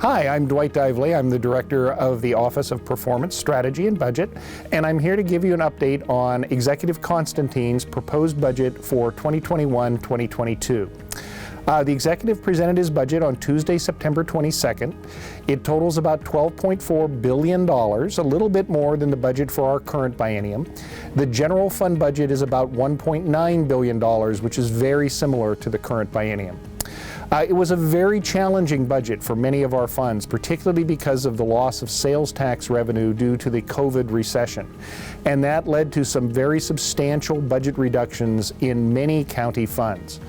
Hi, I'm Dwight. I'm the Director of the Office of Performance Strategy and Budget, and I'm here to give you an update on Executive Constantine's proposed budget for 2021-2022. The executive presented his budget on Tuesday, September 22nd. It totals about $12.4 billion, a little bit more than the budget for our current biennium. The general fund budget is about $1.9 billion, which is very similar to the current biennium. It was a very challenging budget for many of our funds, particularly because of the loss of sales tax revenue due to the COVID recession. And that led to some very substantial budget reductions in many county funds.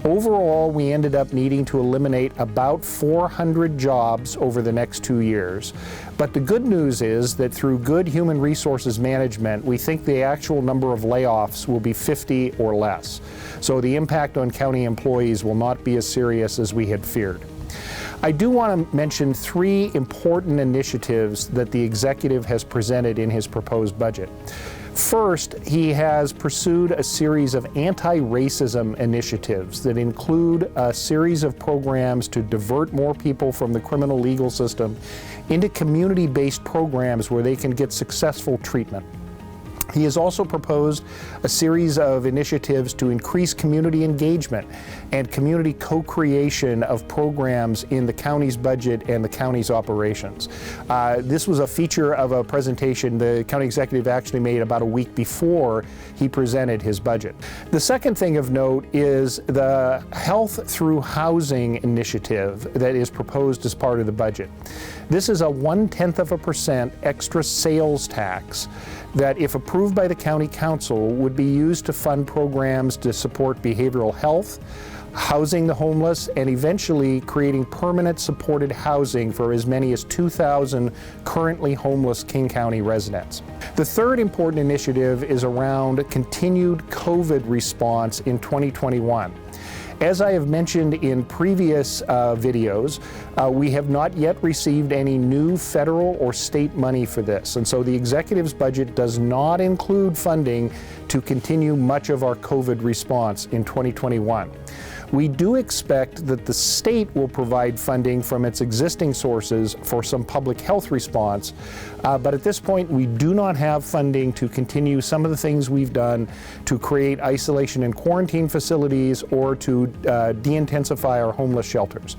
Overall, we ended up needing to eliminate about 400 jobs over the next 2 years. But the good news is that through good human resources management, we think the actual number of layoffs will be 50 or less. So the impact on county employees will not be as serious as we had feared. I do want to mention 3 important initiatives that the executive has presented in his proposed budget. First, he has pursued a series of anti-racism initiatives that include a series of programs to divert more people from the criminal legal system into community-based programs where they can get successful treatment. He has also proposed a series of initiatives to increase community engagement and community co-creation of programs in the county's budget and the county's operations. This was a feature of a presentation the county executive actually made about a week before he presented his budget. The second thing of note is the Health Through Housing initiative that is proposed as part of the budget. This is a 0.1% extra sales tax that, if approved by the County Council, would be used to fund programs to support behavioral health, housing the homeless, and eventually creating permanent supported housing for as many as 2,000 currently homeless King County residents. The third important initiative is around continued COVID response in 2021. As I have mentioned in previous videos, we have not yet received any new federal or state money for this, and so the executive's budget does not include funding to continue much of our COVID response in 2021. We do expect that the state will provide funding from its existing sources for some public health response, but at this point we do not have funding to continue some of the things we've done to create isolation and quarantine facilities or to de-intensify our homeless shelters.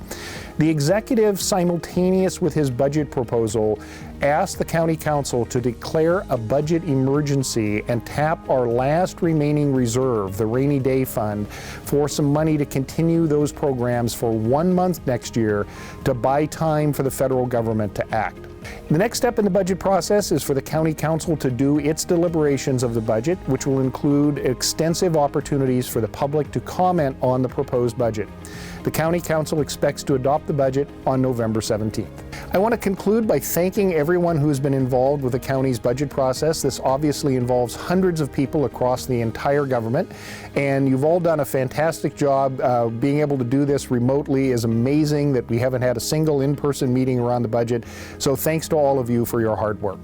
The executive, simultaneous with his budget proposal, asked the County Council to declare a budget emergency and tap our last remaining reserve, the Rainy Day Fund, for some money to continue those programs for 1 month next year to buy time for the federal government to act. The next step in the budget process is for the County Council to do its deliberations of the budget, which will include extensive opportunities for the public to comment on the proposed budget. The County Council expects to adopt the budget on November 17th. I want to conclude by thanking everyone who has been involved with the county's budget process. This obviously involves hundreds of people across the entire government, and you've all done a fantastic job. Being able to do this remotely is amazing that we haven't had a single in-person meeting around the budget. So thanks to all of you for your hard work.